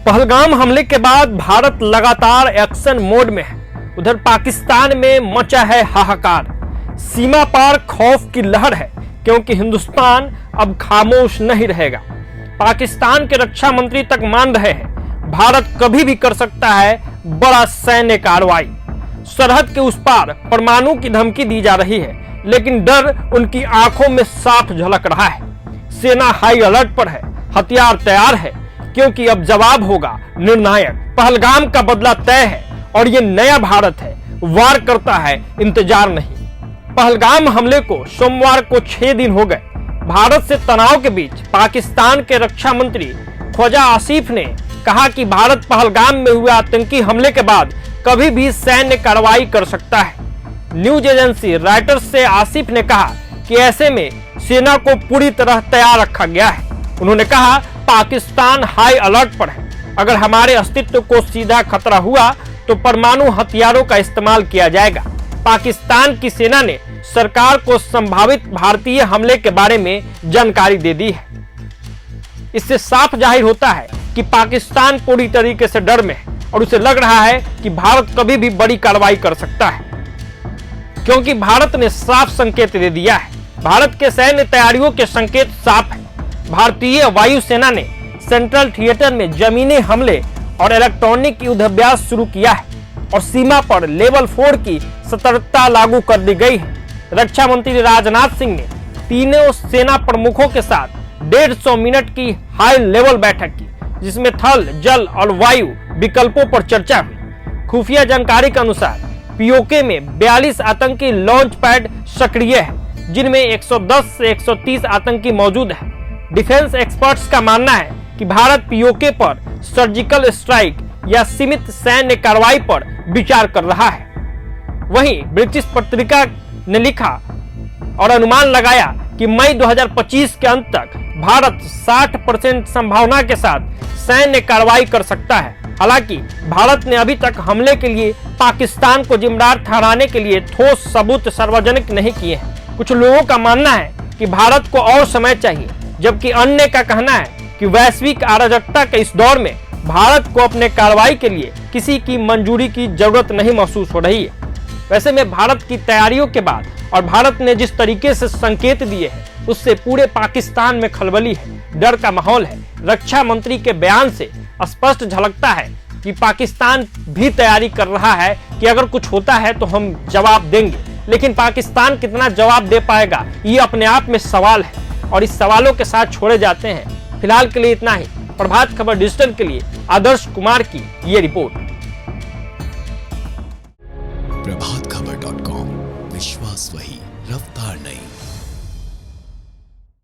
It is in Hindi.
पहलगाम हमले के बाद भारत लगातार एक्शन मोड में है। उधर पाकिस्तान में मचा है हाहाकार। सीमा पार खौफ की लहर है, क्योंकि हिंदुस्तान अब खामोश नहीं रहेगा। पाकिस्तान के रक्षा मंत्री तक मान रहे हैं भारत कभी भी कर सकता है बड़ा सैन्य कार्रवाई। सरहद के उस पार परमाणु की धमकी दी जा रही है, लेकिन डर उनकी आंखों में साफ झलक रहा है। सेना हाई अलर्ट पर है, हथियार तैयार है, क्योंकि अब जवाब होगा निर्णायक। पहलगाम का बदला तय है और ये नया भारत है, वार करता है, इंतजार नहीं। पहलगाम हमले को सोमवार को 6 दिन हो गए। भारत से तनाव के बीच पाकिस्तान के रक्षा मंत्री ख्वाजा आसिफ ने कहा कि भारत पहलगाम में हुए आतंकी हमले के बाद कभी भी सैन्य कार्रवाई कर सकता है। न्यूज एजेंसी रॉयटर्स से आसिफ ने कहा कि ऐसे में सेना को पूरी तरह तैयार रखा गया है। उन्होंने कहा, पाकिस्तान हाई अलर्ट पर है। अगर हमारे अस्तित्व को सीधा खतरा हुआ तो परमाणु हथियारों का इस्तेमाल किया जाएगा। पाकिस्तान की सेना ने सरकार को संभावित भारतीय हमले के बारे में जानकारी दे दी है। इससे साफ जाहिर होता है कि पाकिस्तान पूरी तरीके से डर में है और उसे लग रहा है कि भारत कभी भी बड़ी कार्रवाई कर सकता है, क्योंकि भारत ने साफ संकेत दे दिया है। भारत के सैन्य तैयारियों के संकेत साफ है। भारतीय वायुसेना ने सेंट्रल थिएटर में जमीनी हमले और इलेक्ट्रॉनिक युद्धाभ्यास शुरू किया है और सीमा पर लेवल 4 की सतर्कता लागू कर दी गई है। रक्षा मंत्री राजनाथ सिंह ने तीनों सेना प्रमुखों के साथ 150 मिनट की हाई लेवल बैठक की, जिसमें थल, जल और वायु विकल्पों पर चर्चा हुई। खुफिया जानकारी के अनुसार पीओके में 42 आतंकी लॉन्च पैड सक्रिय है, जिनमें 110 से 130 आतंकी मौजूद है। डिफेंस एक्सपर्ट्स का मानना है कि भारत पीओके पर सर्जिकल स्ट्राइक या सीमित सैन्य कार्रवाई पर विचार कर रहा है। वहीं ब्रिटिश पत्रिका ने लिखा और अनुमान लगाया कि मई 2025 के अंत तक भारत 60% संभावना के साथ सैन्य कार्रवाई कर सकता है। हालांकि भारत ने अभी तक हमले के लिए पाकिस्तान को जिम्मेदार ठहराने के लिए ठोस सबूत सार्वजनिक नहीं किए हैं। कुछ लोगों का मानना है कि भारत को और समय चाहिए, जबकि अन्य का कहना है कि वैश्विक अराजकता के इस दौर में भारत को अपने कार्रवाई के लिए किसी की मंजूरी की जरूरत नहीं महसूस हो रही है। वैसे में भारत की तैयारियों के बाद और भारत ने जिस तरीके से संकेत दिए हैं, उससे पूरे पाकिस्तान में खलबली है, डर का माहौल है। रक्षा मंत्री के बयान से स्पष्ट झलकता है कि पाकिस्तान भी तैयारी कर रहा है कि अगर कुछ होता है तो हम जवाब देंगे, लेकिन पाकिस्तान कितना जवाब दे पाएगा, ये अपने आप में सवाल है और इस सवालों के साथ छोड़े जाते हैं। फिलहाल के लिए इतना ही। प्रभात खबर डिजिटल के लिए आदर्श कुमार की ये रिपोर्ट। प्रभातखबर.com, विश्वास वही, रफ्तार नहीं।